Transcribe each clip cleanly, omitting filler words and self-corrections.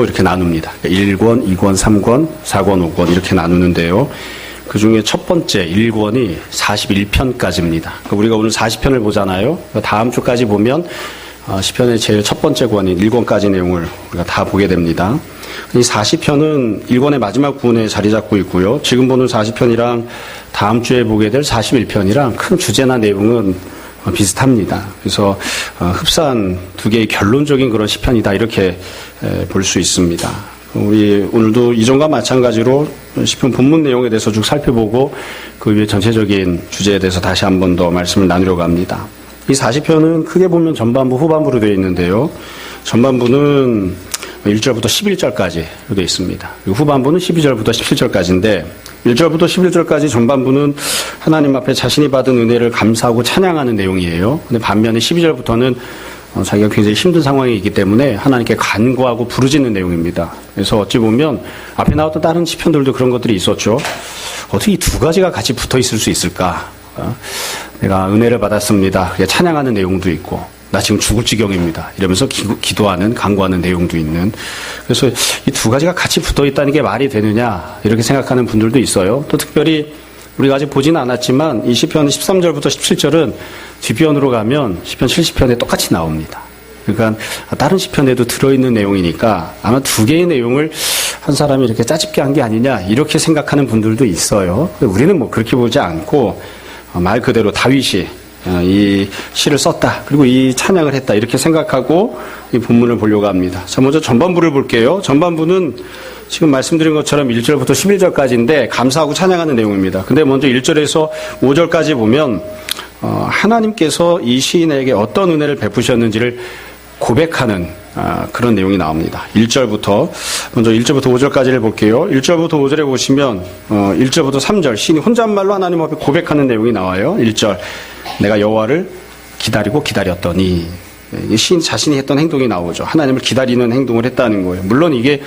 4권으로 이렇게 나눕니다. 1권, 2권, 3권, 4권, 5권 이렇게 나누는데요. 그 중에 첫 번째 1권이 41편까지입니다. 우리가 오늘 40편을 보잖아요. 다음 주까지 보면 시편의 제일 첫 번째 권인 1권까지 내용을 우리가 다 보게 됩니다. 이 40편은 1권의 마지막 부분에 자리 잡고 있고요. 지금 보는 40편이랑 다음 주에 보게 될 41편이랑 큰 주제나 내용은 비슷합니다. 그래서 흡사한 두 개의 결론적인 그런 시편이다 이렇게 볼 수 있습니다. 우리 오늘도 이전과 마찬가지로 시편 본문 내용에 대해서 쭉 살펴보고 그 위에 전체적인 주제에 대해서 다시 한 번 더 말씀을 나누려고 합니다. 이 40편은 크게 보면 전반부, 후반부로 되어 있는데요. 전반부는 1절부터 11절까지 되어 있습니다. 후반부는 12절부터 17절까지인데 1절부터 11절까지 전반부는 하나님 앞에 자신이 받은 은혜를 감사하고 찬양하는 내용이에요. 근데 반면에 12절부터는 자기가 굉장히 힘든 상황이 있기 때문에 하나님께 간구하고 부르짖는 내용입니다. 그래서 어찌 보면 앞에 나왔던 다른 시편들도 그런 것들이 있었죠. 어떻게 이 두 가지가 같이 붙어 있을 수 있을까? 내가 은혜를 받았습니다. 찬양하는 내용도 있고 나 지금 죽을 지경입니다. 이러면서 기도하는, 간구하는 내용도 있는. 그래서 이 두 가지가 같이 붙어 있다는 게 말이 되느냐 이렇게 생각하는 분들도 있어요. 또 특별히 우리가 아직 보지는 않았지만 이 시편 13절부터 17절은 뒷편으로 가면 시편 70편에 똑같이 나옵니다. 그러니까 다른 시편에도 들어있는 내용이니까 아마 두 개의 내용을 한 사람이 이렇게 짜집게 한 게 아니냐 이렇게 생각하는 분들도 있어요. 우리는 뭐 그렇게 보지 않고 말 그대로 다윗이 이 시를 썼다. 그리고 이 찬양을 했다. 이렇게 생각하고 이 본문을 보려고 합니다. 자, 먼저 전반부를 볼게요. 전반부는 지금 말씀드린 것처럼 1절부터 11절까지인데 감사하고 찬양하는 내용입니다. 근데 먼저 1절에서 5절까지 보면 하나님께서 이 시인에게 어떤 은혜를 베푸셨는지를 고백하는 그런 내용이 나옵니다. 1절부터 먼저 1절부터 5절까지를 볼게요. 1절부터 5절에 보시면 1절부터 3절 시인이 혼잣말로 하나님 앞에 고백하는 내용이 나와요. 1절 내가 여호와를 기다리고 기다렸더니 시인 자신이 했던 행동이 나오죠. 하나님을 기다리는 행동을 했다는 거예요. 물론 이게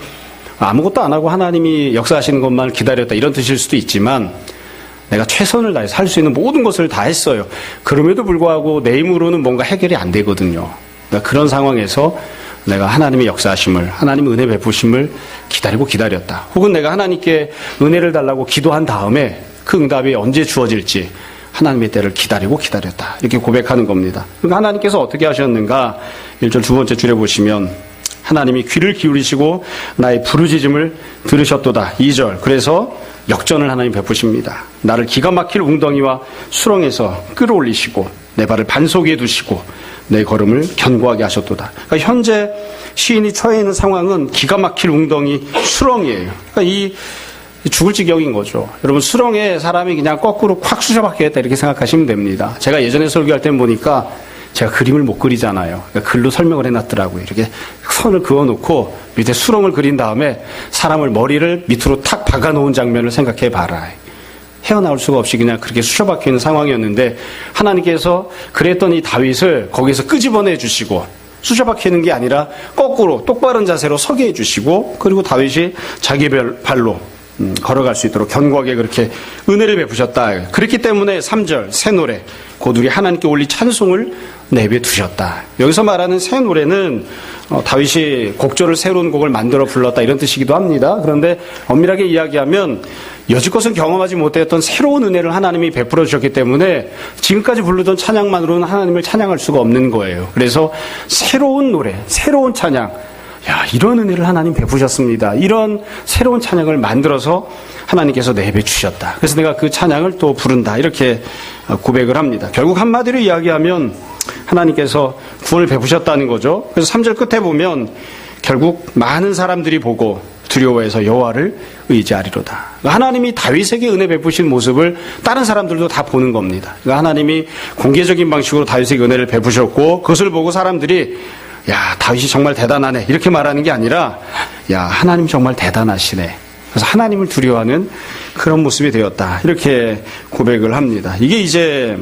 아무것도 안 하고 하나님이 역사하시는 것만 기다렸다 이런 뜻일 수도 있지만 내가 최선을 다해서 할 수 있는 모든 것을 다 했어요. 그럼에도 불구하고 내 힘으로는 뭔가 해결이 안 되거든요. 그러니까 그런 상황에서 내가 하나님의 역사하심을, 하나님의 은혜 베푸심을 기다리고 기다렸다. 혹은 내가 하나님께 은혜를 달라고 기도한 다음에 그 응답이 언제 주어질지 하나님의 때를 기다리고 기다렸다. 이렇게 고백하는 겁니다. 그러니까 하나님께서 어떻게 하셨는가? 1절 두 번째 줄에 보시면 하나님이 귀를 기울이시고 나의 부르짖음을 들으셨도다. 2절 그래서 역전을 하나님 베푸십니다. 나를 기가 막힐 웅덩이와 수렁에서 끌어올리시고 내 발을 반석 위에 두시고 내 걸음을 견고하게 하셨도다. 그러니까 현재 시인이 처해 있는 상황은 기가 막힐 웅덩이 수렁이에요. 그러니까 이 죽을 지경인 거죠. 여러분 수렁에 사람이 그냥 거꾸로 콱 쑤셔박혀있다 이렇게 생각하시면 됩니다. 제가 예전에 설교할 때 보니까 제가 그림을 못 그리잖아요. 그러니까 글로 설명을 해놨더라고요. 이렇게 선을 그어놓고 밑에 수렁을 그린 다음에 사람을 머리를 밑으로 탁 박아놓은 장면을 생각해 봐라. 헤어나올 수가 없이 그냥 그렇게 쑤셔박혀 있는 상황이었는데 하나님께서 그랬던 이 다윗을 거기서 끄집어내 주시고 쑤셔박혀 있는 게 아니라 거꾸로 똑바른 자세로 서게 해주시고 그리고 다윗이 자기 발로 걸어갈 수 있도록 견고하게 그렇게 은혜를 베푸셨다. 그렇기 때문에 3절 새 노래 곧 우리 하나님께 올리 찬송을 내뱉으셨다. 여기서 말하는 새 노래는 다윗이 곡절을 새로운 곡을 만들어 불렀다 이런 뜻이기도 합니다. 그런데 엄밀하게 이야기하면 여지껏은 경험하지 못했던 새로운 은혜를 하나님이 베풀어 주셨기 때문에 지금까지 부르던 찬양만으로는 하나님을 찬양할 수가 없는 거예요. 그래서 새로운 노래, 새로운 찬양, 이런 은혜를 하나님 베푸셨습니다. 이런 새로운 찬양을 만들어서 하나님께서 내뱉으셨다. 그래서 내가 그 찬양을 또 부른다. 이렇게 고백을 합니다. 결국 한마디로 이야기하면 하나님께서 구원을 베푸셨다는 거죠. 그래서 3절 끝에 보면 결국 많은 사람들이 보고 두려워해서 여호와를 의지하리로다. 하나님이 다윗에게 은혜 베푸신 모습을 다른 사람들도 다 보는 겁니다. 하나님이 공개적인 방식으로 다윗에게 은혜를 베푸셨고 그것을 보고 사람들이 다윗이 정말 대단하네 이렇게 말하는 게 아니라 하나님 정말 대단하시네. 그래서 하나님을 두려워하는 그런 모습이 되었다. 이렇게 고백을 합니다. 이게 이제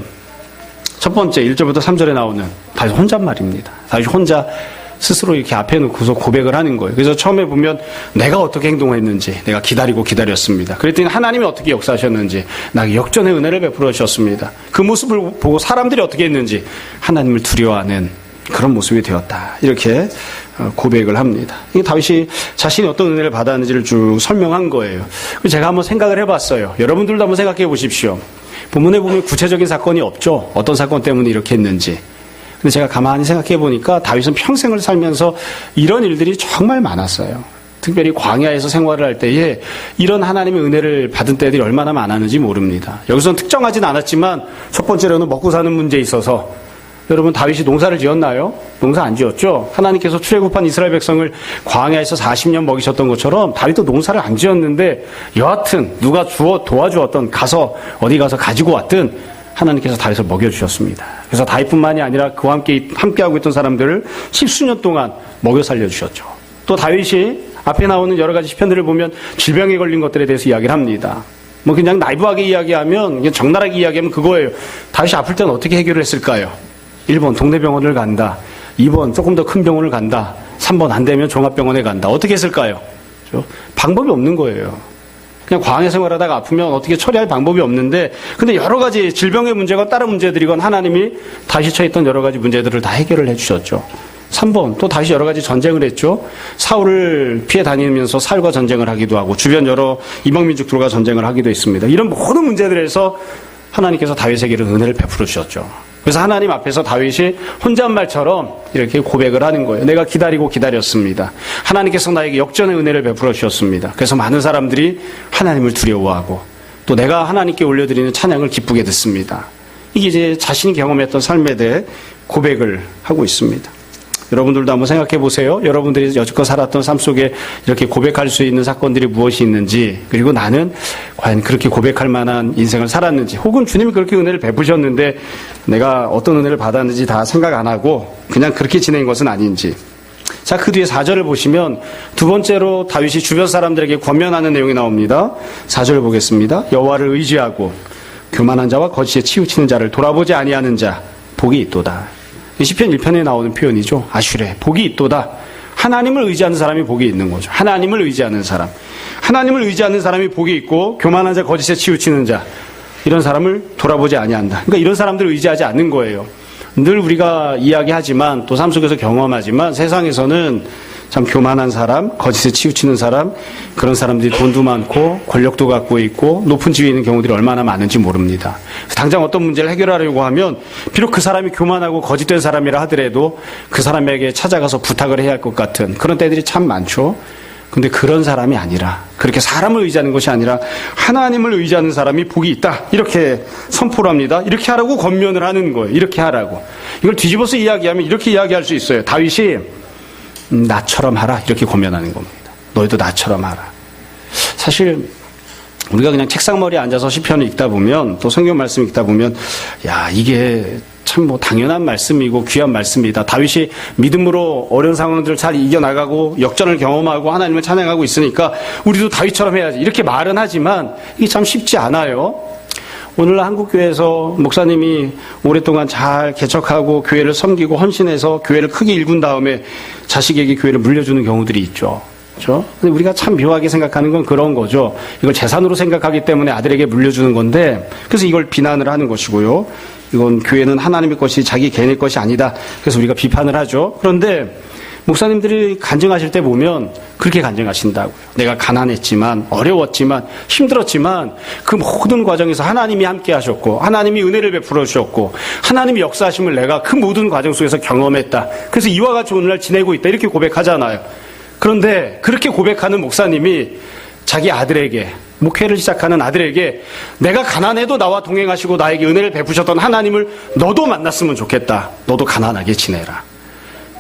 첫 번째 1절부터 3절에 나오는 다윗 혼잣말입니다. 다윗이 혼자 스스로 이렇게 앞에 놓고서 고백을 하는 거예요. 그래서 처음에 보면 내가 어떻게 행동했는지 내가 기다리고 기다렸습니다. 그랬더니 하나님이 어떻게 역사하셨는지 나에게 역전의 은혜를 베풀어 주셨습니다. 그 모습을 보고 사람들이 어떻게 했는지 하나님을 두려워하는 그런 모습이 되었다. 이렇게 고백을 합니다. 이게 다윗이 자신이 어떤 은혜를 받았는지를 쭉 설명한 거예요. 제가 한번 생각을 해봤어요. 여러분들도 한번 생각해 보십시오. 본문에 보면 구체적인 사건이 없죠. 어떤 사건 때문에 이렇게 했는지. 근데 제가 가만히 생각해 보니까 다윗은 평생을 살면서 이런 일들이 정말 많았어요. 특별히 광야에서 생활을 할 때에 이런 하나님의 은혜를 받은 때들이 얼마나 많았는지 모릅니다. 여기서는 특정하진 않았지만 첫 번째로는 먹고 사는 문제에 있어서 여러분 다윗이 농사를 지었나요? 농사 안 지었죠. 하나님께서 출애굽한 이스라엘 백성을 광야에서 40년 먹이셨던 것처럼 다윗도 농사를 안 지었는데 여하튼 누가 도와주었던 어디 가서 가지고 왔든 하나님께서 다윗을 먹여주셨습니다. 그래서 다윗뿐만이 아니라 그와 함께하고 있던 사람들을 십수년 동안 먹여 살려주셨죠. 또 다윗이 앞에 나오는 여러 가지 시편들을 보면 질병에 걸린 것들에 대해서 이야기를 합니다. 뭐 그냥 나이브하게 이야기하면, 그냥 적나라하게 이야기하면 그거예요. 다윗이 아플 때는 어떻게 해결을 했을까요? 1번 동네 병원을 간다. 2번 조금 더 큰 병원을 간다. 3번 안 되면 종합병원에 간다. 어떻게 했을까요? 방법이 없는 거예요. 그냥 광야 생활하다가 아프면 어떻게 처리할 방법이 없는데, 근데 여러 가지 질병의 문제건 다른 문제들이건 하나님이 다윗이 처했던 여러 가지 문제들을 다 해결을 해주셨죠. 3번 또 다시 여러 가지 전쟁을 했죠. 사울을 피해 다니면서 사울과 전쟁을 하기도 하고 주변 여러 이방민족들과 전쟁을 하기도 했습니다. 이런 모든 문제들에서 하나님께서 다윗에게 은혜를 베풀어 주셨죠. 그래서 하나님 앞에서 다윗이 혼잣말처럼 이렇게 고백을 하는 거예요. 내가 기다리고 기다렸습니다. 하나님께서 나에게 역전의 은혜를 베풀어 주셨습니다. 그래서 많은 사람들이 하나님을 두려워하고 또 내가 하나님께 올려드리는 찬양을 기쁘게 듣습니다. 이게 이제 자신이 경험했던 삶에 대해 고백을 하고 있습니다. 여러분들도 한번 생각해 보세요. 여러분들이 여지껏 살았던 삶 속에 이렇게 고백할 수 있는 사건들이 무엇이 있는지, 그리고 나는 과연 그렇게 고백할 만한 인생을 살았는지, 혹은 주님이 그렇게 은혜를 베푸셨는데 내가 어떤 은혜를 받았는지 다 생각 안 하고 그냥 그렇게 지낸 것은 아닌지. 자, 그 뒤에 4절을 보시면 두 번째로 다윗이 주변 사람들에게 권면하는 내용이 나옵니다. 4절 보겠습니다. 여호와를 의지하고 교만한 자와 거짓에 치우치는 자를 돌아보지 아니하는 자 복이 있도다. 시편 1편에 나오는 표현이죠. 아슈레, 복이 있도다. 하나님을 의지하는 사람이 복이 있는 거죠. 하나님을 의지하는 사람. 하나님을 의지하는 사람이 복이 있고 교만한 자, 거짓에 치우치는 자, 이런 사람을 돌아보지 아니한다. 그러니까 이런 사람들을 의지하지 않는 거예요. 늘 우리가 이야기하지만 또 삶 속에서 경험하지만 세상에서는 참 교만한 사람, 거짓에 치우치는 사람, 그런 사람들이 돈도 많고 권력도 갖고 있고 높은 지위에 있는 경우들이 얼마나 많은지 모릅니다. 당장 어떤 문제를 해결하려고 하면 비록 그 사람이 교만하고 거짓된 사람이라 하더라도 그 사람에게 찾아가서 부탁을 해야 할 것 같은 그런 때들이 참 많죠. 근데 그런 사람이 아니라, 그렇게 사람을 의지하는 것이 아니라 하나님을 의지하는 사람이 복이 있다. 이렇게 선포를 합니다. 이렇게 하라고 권면을 하는 거예요. 이렇게 하라고. 이걸 뒤집어서 이야기하면 이렇게 이야기할 수 있어요. 다윗이 나처럼 하라. 이렇게 권면하는 겁니다. 너희도 나처럼 하라. 사실 우리가 그냥 책상머리에 앉아서 시편을 읽다 보면, 또 성경 말씀 읽다 보면, 야, 이게 참 뭐 당연한 말씀이고 귀한 말씀이다. 다윗이 믿음으로 어려운 상황들을 잘 이겨나가고 역전을 경험하고 하나님을 찬양하고 있으니까 우리도 다윗처럼 해야지. 이렇게 말은 하지만 이게 참 쉽지 않아요. 오늘날 한국교회에서 목사님이 오랫동안 잘 개척하고 교회를 섬기고 헌신해서 교회를 크게 일군 다음에 자식에게 교회를 물려주는 경우들이 있죠. 그렇죠? 근데 우리가 참 묘하게 생각하는 건 그런 거죠. 이걸 재산으로 생각하기 때문에 아들에게 물려주는 건데, 그래서 이걸 비난을 하는 것이고요. 이건 교회는 하나님의 것이 자기 개인의 것이 아니다. 그래서 우리가 비판을 하죠. 그런데 목사님들이 간증하실 때 보면 그렇게 간증하신다고요. 내가 가난했지만, 어려웠지만, 힘들었지만 그 모든 과정에서 하나님이 함께 하셨고 하나님이 은혜를 베풀어 주셨고 하나님이 역사하심을 내가 그 모든 과정 속에서 경험했다. 그래서 이와 같이 오늘날 지내고 있다. 이렇게 고백하잖아요. 그런데 그렇게 고백하는 목사님이 자기 아들에게, 목회를 시작하는 아들에게 내가 가난해도 나와 동행하시고 나에게 은혜를 베푸셨던 하나님을 너도 만났으면 좋겠다. 너도 가난하게 지내라.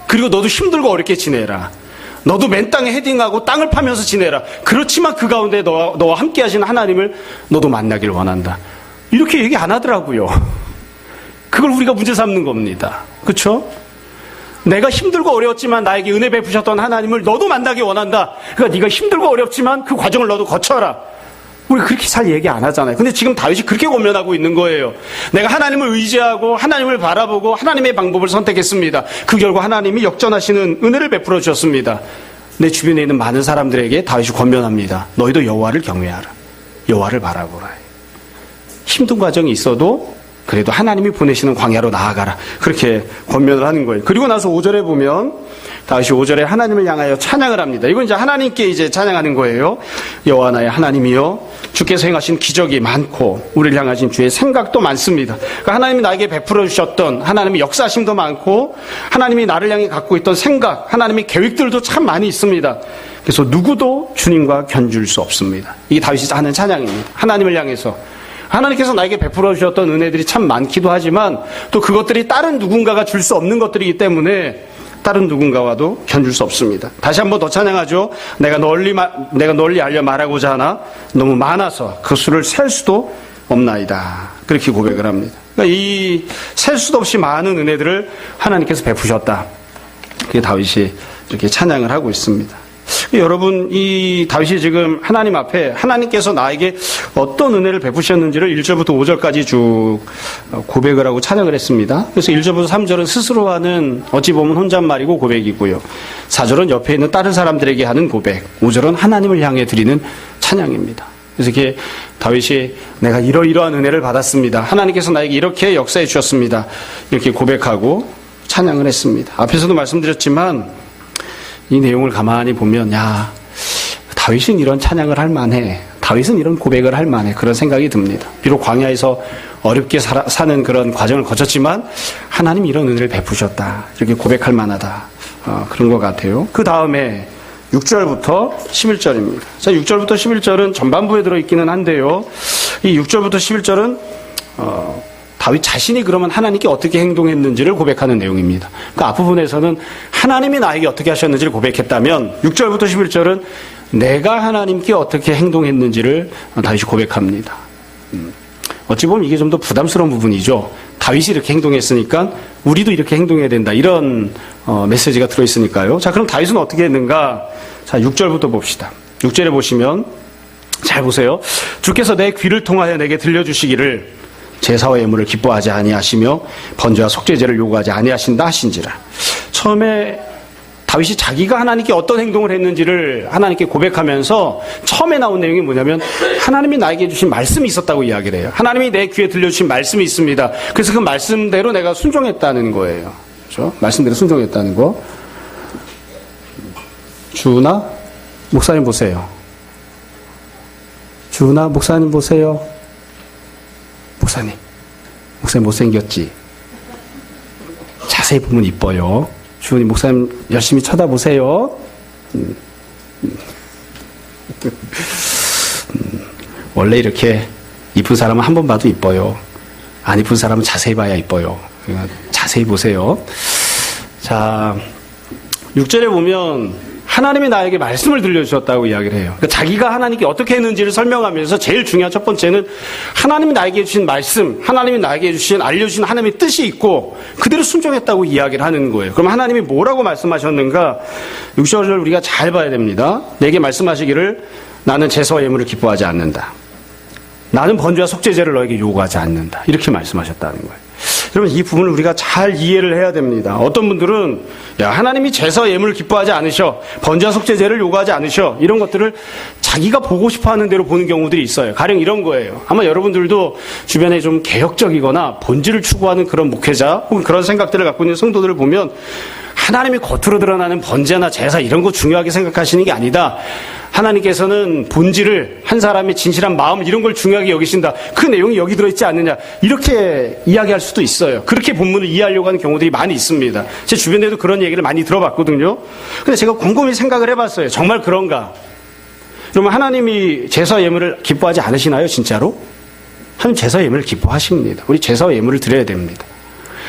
그리고 너도 힘들고 어렵게 지내라. 너도 맨 땅에 헤딩하고 땅을 파면서 지내라. 그렇지만 그 가운데 너와 함께 하시는 하나님을 너도 만나길 원한다. 이렇게 얘기 안 하더라고요. 그걸 우리가 문제 삼는 겁니다. 그렇죠? 내가 힘들고 어려웠지만 나에게 은혜 베푸셨던 하나님을 너도 만나기 원한다. 그러니까 네가 힘들고 어렵지만 그 과정을 너도 거쳐라. 우리 그렇게 잘 얘기 안 하잖아요. 근데 지금 다윗이 그렇게 권면하고 있는 거예요. 내가 하나님을 의지하고 하나님을 바라보고 하나님의 방법을 선택했습니다. 그 결과 하나님이 역전하시는 은혜를 베풀어 주셨습니다. 내 주변에 있는 많은 사람들에게 다윗이 권면합니다. 너희도 여호와를 경외하라. 여호와를 바라보라. 힘든 과정이 있어도 그래도 하나님이 보내시는 광야로 나아가라. 그렇게 권면을 하는 거예요. 그리고 나서 5절에 보면 다윗이 5절에 하나님을 향하여 찬양을 합니다. 이건 이제 하나님께 이제 찬양하는 거예요. 여호와 나의 하나님이여, 주께서 행하신 기적이 많고 우리를 향하신 주의 생각도 많습니다. 그러니까 하나님이 나에게 베풀어 주셨던 하나님의 역사심도 많고 하나님이 나를 향해 갖고 있던 생각, 하나님의 계획들도 참 많이 있습니다. 그래서 누구도 주님과 견줄 수 없습니다. 이게 다윗이 하는 찬양입니다. 하나님을 향해서. 하나님께서 나에게 베풀어 주셨던 은혜들이 참 많기도 하지만 또 그것들이 다른 누군가가 줄 수 없는 것들이기 때문에 다른 누군가와도 견줄 수 없습니다. 다시 한번 더 찬양하죠. 내가 널리 알려 말하고자 하나 너무 많아서 그 수를 셀 수도 없나이다. 그렇게 고백을 합니다. 그러니까 이 셀 수도 없이 많은 은혜들을 하나님께서 베푸셨다. 그게 다윗이 이렇게 찬양을 하고 있습니다. 여러분, 이 다윗이 지금 하나님 앞에 하나님께서 나에게 어떤 은혜를 베푸셨는지를 1절부터 5절까지 쭉 고백을 하고 찬양을 했습니다. 그래서 1절부터 3절은 스스로 하는 어찌 보면 혼잣말이고 고백이고요. 4절은 옆에 있는 다른 사람들에게 하는 고백, 5절은 하나님을 향해 드리는 찬양입니다. 그래서 이렇게 다윗이 내가 이러이러한 은혜를 받았습니다. 하나님께서 나에게 이렇게 역사해 주셨습니다. 이렇게 고백하고 찬양을 했습니다. 앞에서도 말씀드렸지만 이 내용을 가만히 보면 다윗은 이런 찬양을 할 만해, 다윗은 이런 고백을 할 만해, 그런 생각이 듭니다. 비록 광야에서 어렵게 사는 그런 과정을 거쳤지만 하나님 이런 은혜를 베푸셨다, 이렇게 고백할 만하다, 그런 것 같아요. 그 다음에 6절부터 11절입니다. 자, 6절부터 11절은 전반부에 들어있기는 한데요, 이 6절부터 11절은 다윗 자신이 그러면 하나님께 어떻게 행동했는지를 고백하는 내용입니다. 그 앞부분에서는 하나님이 나에게 어떻게 하셨는지를 고백했다면 6절부터 11절은 내가 하나님께 어떻게 행동했는지를 다윗이 고백합니다. 어찌 보면 이게 좀 더 부담스러운 부분이죠. 다윗이 이렇게 행동했으니까 우리도 이렇게 행동해야 된다, 이런 메시지가 들어있으니까요. 자, 그럼 다윗은 어떻게 했는가? 자, 6절부터 봅시다. 6절에 보시면 잘 보세요. 주께서 내 귀를 통하여 내게 들려주시기를 제사와 예물을 기뻐하지 아니하시며 번제와 속죄제를 요구하지 아니하신다 하신지라. 처음에 다윗이 자기가 하나님께 어떤 행동을 했는지를 하나님께 고백하면서 처음에 나온 내용이 뭐냐면 하나님이 나에게 주신 말씀이 있었다고 이야기를 해요. 하나님이 내 귀에 들려주신 말씀이 있습니다. 그래서 그 말씀대로 내가 순종했다는 거예요. 그렇죠? 말씀대로 순종했다는 거. 주나 목사님 보세요. 주나 목사님 보세요. 목사님 못생겼지? 자세히 보면 이뻐요. 주은이 목사님 열심히 쳐다보세요. 원래 이렇게 이쁜 사람은 한 번 봐도 이뻐요. 안 이쁜 사람은 자세히 봐야 이뻐요. 자세히 보세요. 자, 6절에 보면 하나님이 나에게 말씀을 들려주셨다고 이야기를 해요. 그러니까 자기가 하나님께 어떻게 했는지를 설명하면서 제일 중요한 첫 번째는 하나님이 나에게 주신 말씀, 하나님이 나에게 알려주신 하나님의 뜻이 있고 그대로 순종했다고 이야기를 하는 거예요. 그럼 하나님이 뭐라고 말씀하셨는가? 6절을 우리가 잘 봐야 됩니다. 내게 말씀하시기를 나는 제사와 예물을 기뻐하지 않는다. 나는 번제와 속죄제를 너에게 요구하지 않는다. 이렇게 말씀하셨다는 거예요. 여러분, 이 부분을 우리가 잘 이해를 해야 됩니다. 어떤 분들은 하나님이 제사 예물을 기뻐하지 않으셔, 번제와 속죄제를 요구하지 않으셔, 이런 것들을 자기가 보고 싶어하는 대로 보는 경우들이 있어요. 가령 이런 거예요. 아마 여러분들도 주변에 좀 개혁적이거나 본질을 추구하는 그런 목회자 혹은 그런 생각들을 갖고 있는 성도들을 보면 하나님이 겉으로 드러나는 번제나 제사 이런 거 중요하게 생각하시는 게 아니다. 하나님께서는 본질을, 한 사람의 진실한 마음 이런 걸 중요하게 여기신다. 그 내용이 여기 들어있지 않느냐. 이렇게 이야기할 수도 있어요. 그렇게 본문을 이해하려고 하는 경우들이 많이 있습니다. 제 주변에도 그런 얘기를 많이 들어봤거든요. 근데 제가 곰곰이 생각을 해봤어요. 정말 그런가? 그러면 하나님이 제사 예물을 기뻐하지 않으시나요? 진짜로? 하나님 제사 예물을 기뻐하십니다. 우리 제사와 예물을 드려야 됩니다.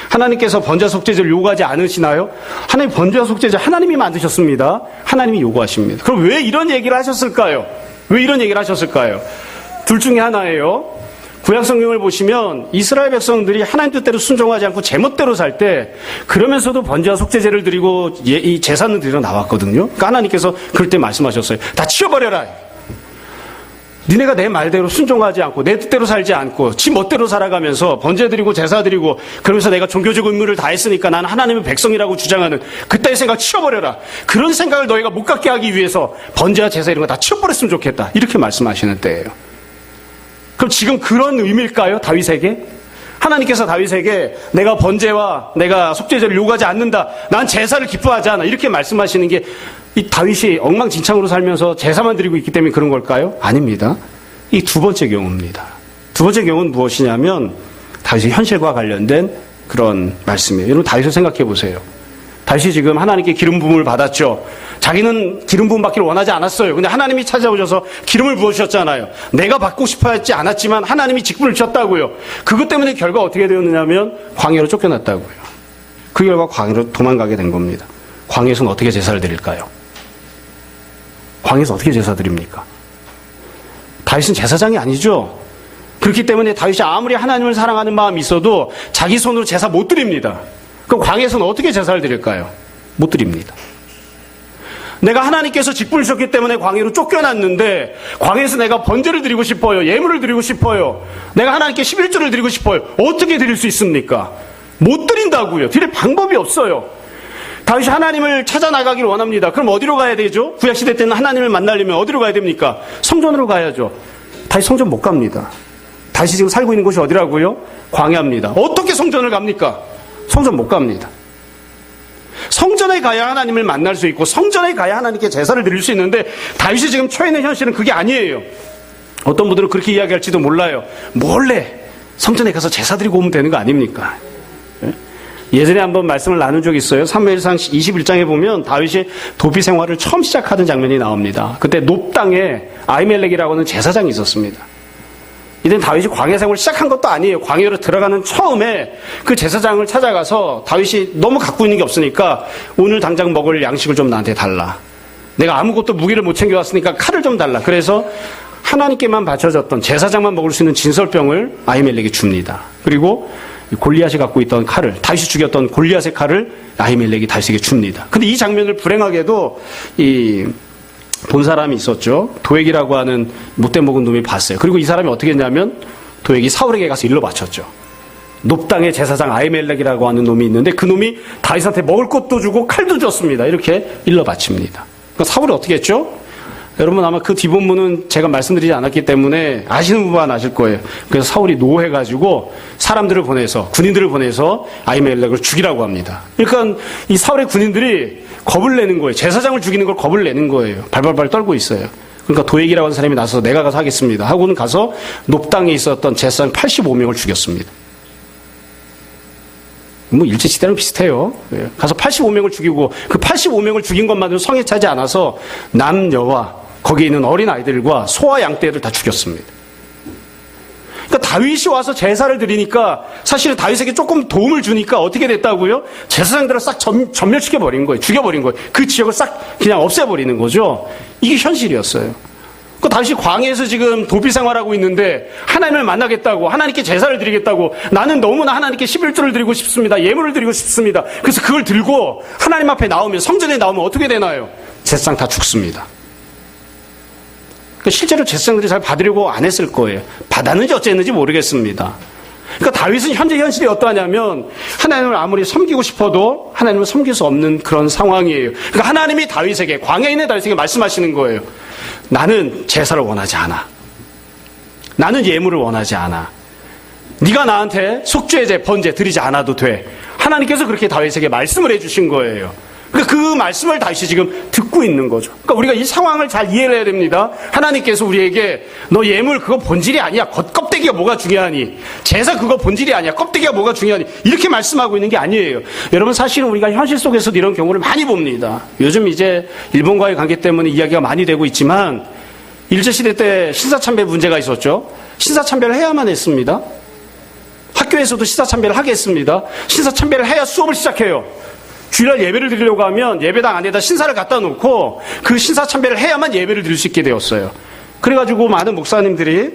하나님께서 번제와 속죄제를 요구하지 않으시나요? 하나님 번제와 속죄제 하나님이 만드셨습니다. 하나님이 요구하십니다. 그럼 왜 이런 얘기를 하셨을까요? 왜 이런 얘기를 하셨을까요? 둘 중에 하나예요. 구약 성경을 보시면 이스라엘 백성들이 하나님 뜻대로 순종하지 않고 제멋대로 살 때 그러면서도 번제와 속죄제를 드리고 이 제사는 드려 나왔거든요. 그러니까 하나님께서 그럴 때 말씀하셨어요. 다 치워버려라. 니네가 내 말대로 순종하지 않고 내 뜻대로 살지 않고 지 멋대로 살아가면서 번제 드리고 제사 드리고 그러면서 내가 종교적 의무를 다했으니까 나는 하나님의 백성이라고 주장하는 그따위 생각 치워버려라. 그런 생각을 너희가 못 갖게 하기 위해서 번제와 제사 이런 거 다 치워버렸으면 좋겠다. 이렇게 말씀하시는 때예요. 그럼 지금 그런 의미일까요? 다윗에게? 하나님께서 다윗에게 내가 번제와 내가 속죄제를 요구하지 않는다. 난 제사를 기뻐하지 않아. 이렇게 말씀하시는 게 이 다윗이 엉망진창으로 살면서 제사만 드리고 있기 때문에 그런 걸까요? 아닙니다. 이 두 번째 경우입니다. 두 번째 경우는 무엇이냐면 다윗의 현실과 관련된 그런 말씀이에요. 여러분 다윗을 생각해 보세요. 다윗이 지금 하나님께 기름 부음을 받았죠. 자기는 기름 부음 받기를 원하지 않았어요. 근데 하나님이 찾아오셔서 기름을 부어주셨잖아요. 내가 받고 싶어 했지 않았지만 하나님이 직분을 주셨다고요. 그것 때문에 결과 어떻게 되었느냐면 광야로 쫓겨났다고요. 그 결과 광야로 도망가게 된 겁니다. 광야에서는 어떻게 제사를 드릴까요? 광야에서 어떻게 제사 드립니까? 다윗은 제사장이 아니죠. 그렇기 때문에 다윗이 아무리 하나님을 사랑하는 마음이 있어도 자기 손으로 제사 못 드립니다. 그럼 광야에서는 어떻게 제사를 드릴까요? 못 드립니다. 내가 하나님께서 직분을 주셨기 때문에 광야로 쫓겨났는데 광야에서 내가 번제를 드리고 싶어요. 예물을 드리고 싶어요. 내가 하나님께 11조를 드리고 싶어요. 어떻게 드릴 수 있습니까? 못 드린다고요. 드릴 방법이 없어요. 다윗이 하나님을 찾아 나가기를 원합니다. 그럼 어디로 가야 되죠? 구약시대 때는 하나님을 만나려면 어디로 가야 됩니까? 성전으로 가야죠. 다윗 성전 못 갑니다. 다윗이 지금 살고 있는 곳이 어디라고요? 광야입니다. 어떻게 성전을 갑니까? 성전 못 갑니다. 성전에 가야 하나님을 만날 수 있고 성전에 가야 하나님께 제사를 드릴 수 있는데 다윗이 지금 처해 있는 현실은 그게 아니에요. 어떤 분들은 그렇게 이야기할지도 몰라요. 몰래 성전에 가서 제사 드리고 오면 되는 거 아닙니까? 예전에 한번 말씀을 나눈 적이 있어요. 사무엘상 21장에 보면 다윗이 도피 생활을 처음 시작하던 장면이 나옵니다. 그때 놉 땅에 아히멜렉이라고 하는 제사장이 있었습니다. 이젠 다윗이 광야 생활을 시작한 것도 아니에요. 광야로 들어가는 처음에 그 제사장을 찾아가서 다윗이 너무 갖고 있는 게 없으니까 오늘 당장 먹을 양식을 좀 나한테 달라. 내가 아무것도 무기를 못 챙겨왔으니까 칼을 좀 달라. 그래서 하나님께만 바쳐졌던 제사장만 먹을 수 있는 진설병을 아히멜렉이 줍니다. 그리고 골리앗이 갖고 있던 칼을, 다윗이 죽였던 골리앗의 칼을 아히멜렉이 다윗에게 줍니다. 근데 이 장면을 불행하게도 본 사람이 있었죠. 도액이라고 하는 못된 먹은 놈이 봤어요. 그리고 이 사람이 어떻게 했냐면 도액이 사울에게 가서 일러 바쳤죠. 놉 땅의 제사장 아히멜렉이라고 하는 놈이 있는데 그 놈이 다윗한테 먹을 것도 주고 칼도 줬습니다. 이렇게 일러 바칩니다. 그러니까 사울이 어떻게 했죠? 여러분 아마 그 뒷본문은 제가 말씀드리지 않았기 때문에 아시는 분만 아실 거예요. 그래서 사울이 노해가지고 사람들을 보내서 군인들을 보내서 아히멜렉을 죽이라고 합니다. 그러니까 이 사울의 군인들이 겁을 내는 거예요. 제사장을 죽이는 걸 겁을 내는 거예요. 발발발 떨고 있어요. 그러니까 도액이라고 하는 사람이 나서서 내가 가서 하겠습니다 하고는 가서 놉 땅에 있었던 제사장 85명을 죽였습니다. 뭐 일제시대랑 비슷해요. 가서 85명을 죽이고 그 85명을 죽인 것만으로 성에 차지 않아서 남녀와 거기에 있는 어린 아이들과 소와 양떼들 다 죽였습니다. 그러니까 다윗이 와서 제사를 드리니까 사실은 다윗에게 조금 도움을 주니까 어떻게 됐다고요? 제사장들을 싹 전멸시켜 버린 거예요. 죽여버린 거예요. 그 지역을 싹 그냥 없애버리는 거죠. 이게 현실이었어요. 그 다윗이 광야에서 지금 도피 생활하고 있는데 하나님을 만나겠다고 하나님께 제사를 드리겠다고 나는 너무나 하나님께 11조를 드리고 싶습니다. 예물을 드리고 싶습니다. 그래서 그걸 들고 하나님 앞에 나오면 성전에 나오면 어떻게 되나요? 제사장 다 죽습니다. 실제로 제사장들이 잘 받으려고 안 했을 거예요. 받았는지 어쨌는지 모르겠습니다. 그러니까 다윗은 현재 현실이 어떠하냐면 하나님을 아무리 섬기고 싶어도 하나님을 섬길 수 없는 그런 상황이에요. 그러니까 하나님이 다윗에게 광야에 있는 다윗에게 말씀하시는 거예요. 나는 제사를 원하지 않아. 나는 예물을 원하지 않아. 네가 나한테 속죄제, 번제 드리지 않아도 돼. 하나님께서 그렇게 다윗에게 말씀을 해주신 거예요. 그러니까 그 말씀을 다윗이 지금 듣고 있는 거죠. 그러니까 우리가 이 상황을 잘 이해를 해야 됩니다. 하나님께서 우리에게 너 예물 그거 본질이 아니야. 껍데기가 뭐가 중요하니. 제사 그거 본질이 아니야. 껍데기가 뭐가 중요하니. 이렇게 말씀하고 있는 게 아니에요. 여러분 사실은 우리가 현실 속에서도 이런 경우를 많이 봅니다. 요즘 이제 일본과의 관계 때문에 이야기가 많이 되고 있지만 일제시대 때 신사참배 문제가 있었죠. 신사참배를 해야만 했습니다. 학교에서도 신사참배를 하겠습니다. 신사참배를 해야 수업을 시작해요. 주일날 예배를 드리려고 하면 예배당 안에다 신사를 갖다 놓고 그 신사 참배를 해야만 예배를 드릴 수 있게 되었어요. 그래가지고 많은 목사님들이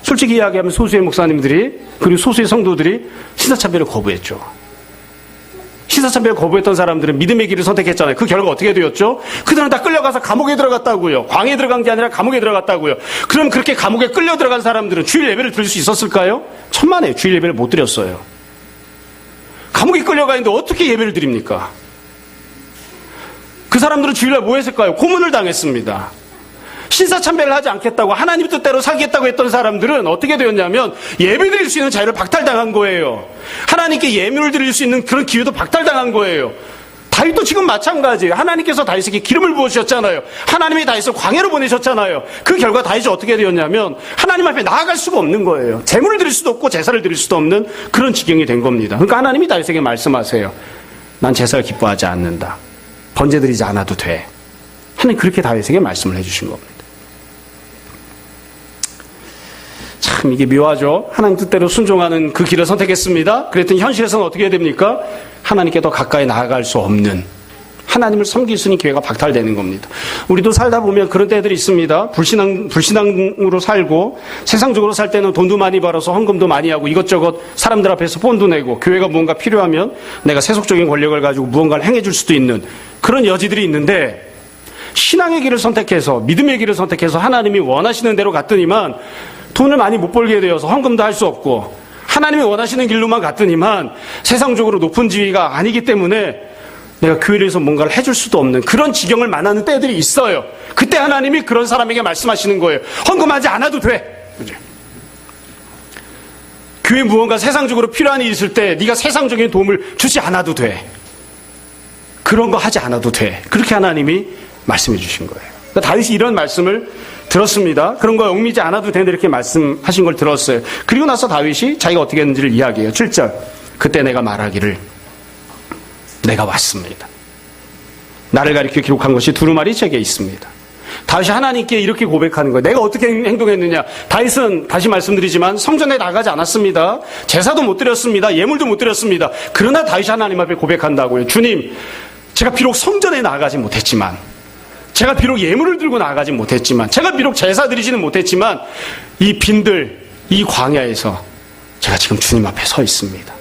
솔직히 이야기하면 소수의 목사님들이 그리고 소수의 성도들이 신사 참배를 거부했죠. 신사 참배를 거부했던 사람들은 믿음의 길을 선택했잖아요. 그 결과 어떻게 되었죠? 그들은 다 끌려가서 감옥에 들어갔다고요. 광야에 들어간 게 아니라 감옥에 들어갔다고요. 그럼 그렇게 감옥에 끌려 들어간 사람들은 주일 예배를 드릴 수 있었을까요? 천만에요. 주일 예배를 못 드렸어요. 감옥에 끌려가 있는데 어떻게 예배를 드립니까? 그 사람들은 주일날 뭐 했을까요? 고문을 당했습니다. 신사참배를 하지 않겠다고 하나님 뜻대로 살겠다고 했던 사람들은 어떻게 되었냐면 예배드릴 수 있는 자유를 박탈당한 거예요. 하나님께 예물을 드릴 수 있는 그런 기회도 박탈당한 거예요. 다윗도 지금 마찬가지예요. 하나님께서 다윗에게 기름을 부으셨잖아요. 하나님이 다윗을 광야로 보내셨잖아요. 그 결과 다윗이 어떻게 되었냐면 하나님 앞에 나아갈 수가 없는 거예요. 제물을 드릴 수도 없고 제사를 드릴 수도 없는 그런 지경이 된 겁니다. 그러니까 하나님이 다윗에게 말씀하세요. 난 제사를 기뻐하지 않는다. 번제 드리지 않아도 돼. 하나님 그렇게 다윗에게 말씀을 해주신 겁니다. 참 이게 묘하죠. 하나님 뜻대로 순종하는 그 길을 선택했습니다. 그랬더니 현실에서는 어떻게 해야 됩니까? 하나님께 더 가까이 나아갈 수 없는, 하나님을 섬길 수 있는 기회가 박탈되는 겁니다. 우리도 살다 보면 그런 때들이 있습니다. 불신앙으로 살고 세상적으로 살 때는 돈도 많이 벌어서 헌금도 많이 하고 이것저것 사람들 앞에서 본도 내고 교회가 무언가 필요하면 내가 세속적인 권력을 가지고 무언가를 행해줄 수도 있는 그런 여지들이 있는데, 신앙의 길을 선택해서 믿음의 길을 선택해서 하나님이 원하시는 대로 갔더니만 돈을 많이 못 벌게 되어서 헌금도 할 수 없고, 하나님이 원하시는 길로만 갔더니만 세상적으로 높은 지위가 아니기 때문에 내가 교회에서 뭔가를 해줄 수도 없는 그런 지경을 만나는 때들이 있어요. 그때 하나님이 그런 사람에게 말씀하시는 거예요. 헌금하지 않아도 돼. 그죠? 교회 무언가 세상적으로 필요한 일이 있을 때 네가 세상적인 도움을 주지 않아도 돼. 그런 거 하지 않아도 돼. 그렇게 하나님이 말씀해 주신 거예요. 그러니까 다윗이 이런 말씀을 들었습니다. 그런 거 얽매이지 않아도 되는데 이렇게 말씀하신 걸 들었어요. 그리고 나서 다윗이 자기가 어떻게 했는지를 이야기해요. 7절. 그때 내가 말하기를 내가 왔습니다. 나를 가리켜 기록한 것이 두루마리 책에 있습니다. 다윗이 하나님께 이렇게 고백하는 거예요. 내가 어떻게 행동했느냐. 다윗은 다시 말씀드리지만 성전에 나가지 않았습니다. 제사도 못 드렸습니다. 예물도 못 드렸습니다. 그러나 다윗이 하나님 앞에 고백한다고요. 주님, 제가 비록 성전에 나가지 못했지만, 제가 비록 예물을 들고 나가지 못했지만, 제가 비록 제사 드리지는 못했지만 이 빈들, 이 광야에서 제가 지금 주님 앞에 서 있습니다.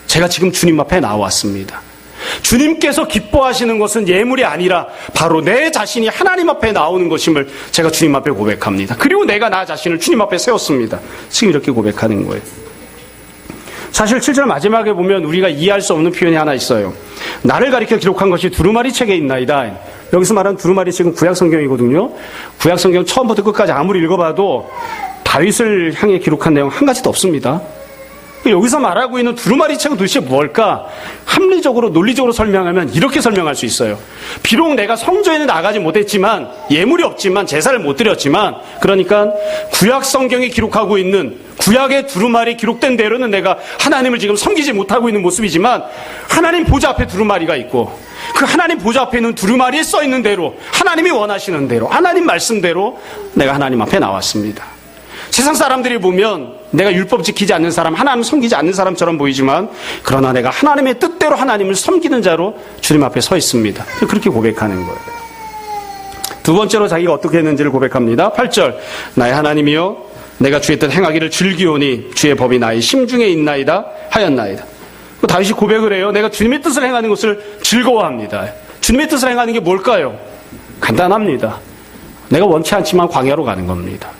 제가 지금 주님 앞에 나왔습니다. 주님께서 기뻐하시는 것은 예물이 아니라 바로 내 자신이 하나님 앞에 나오는 것임을 제가 주님 앞에 고백합니다. 그리고 내가 나 자신을 주님 앞에 세웠습니다. 지금 이렇게 고백하는 거예요. 사실 7절 마지막에 보면 우리가 이해할 수 없는 표현이 하나 있어요. 나를 가리켜 기록한 것이 두루마리 책에 있나이다. 여기서 말하는 두루마리 책은 구약성경이거든요. 구약성경 처음부터 끝까지 아무리 읽어봐도 다윗을 향해 기록한 내용 한 가지도 없습니다. 여기서 말하고 있는 두루마리 책은 도대체 뭘까? 합리적으로 논리적으로 설명하면 이렇게 설명할 수 있어요. 비록 내가 성전에 나가지 못했지만, 예물이 없지만, 제사를 못 드렸지만, 그러니까 구약 성경에 기록하고 있는 구약의 두루마리 기록된 대로는 내가 하나님을 지금 섬기지 못하고 있는 모습이지만, 하나님 보좌 앞에 두루마리가 있고, 그 하나님 보좌 앞에 있는 두루마리에 써 있는 대로, 하나님이 원하시는 대로, 하나님 말씀대로 내가 하나님 앞에 나왔습니다. 세상 사람들이 보면 내가 율법 지키지 않는 사람, 하나님 섬기지 않는 사람처럼 보이지만, 그러나 내가 하나님의 뜻대로 하나님을 섬기는 자로 주님 앞에 서 있습니다. 그렇게 고백하는 거예요. 두 번째로 자기가 어떻게 했는지를 고백합니다. 8절. 나의 하나님이여, 내가 주의 뜻 행하기를 즐기오니 주의 법이 나의 심중에 있나이다 하였나이다. 다윗이 고백을 해요. 내가 주님의 뜻을 행하는 것을 즐거워합니다. 주님의 뜻을 행하는 게 뭘까요? 간단합니다. 내가 원치 않지만 광야로 가는 겁니다.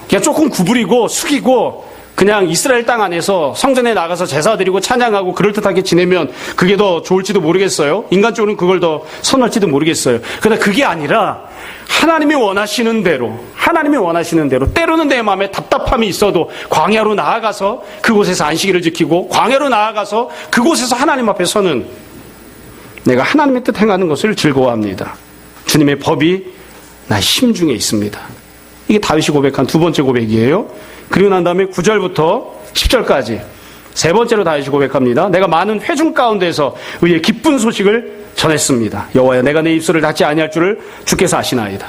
그냥 조금 구부리고 숙이고 그냥 이스라엘 땅 안에서 성전에 나가서 제사 드리고 찬양하고 그럴듯하게 지내면 그게 더 좋을지도 모르겠어요. 인간적으로는 그걸 더 선할지도 모르겠어요. 그러나 그게 아니라 하나님이 원하시는 대로, 하나님이 원하시는 대로, 때로는 내 마음에 답답함이 있어도 광야로 나아가서 그곳에서 안식일을 지키고, 광야로 나아가서 그곳에서 하나님 앞에 서는, 내가 하나님의 뜻 행하는 것을 즐거워합니다. 주님의 법이 나의 심중에 있습니다. 이게 다윗이 고백한 두 번째 고백이에요. 그리고 난 다음에 9절부터 10절까지 세 번째로 다윗이 고백합니다. 내가 많은 회중 가운데서 의의 기쁜 소식을 전했습니다. 여호와여, 내가 내 입술을 닫지 아니할 줄을 주께서 아시나이다.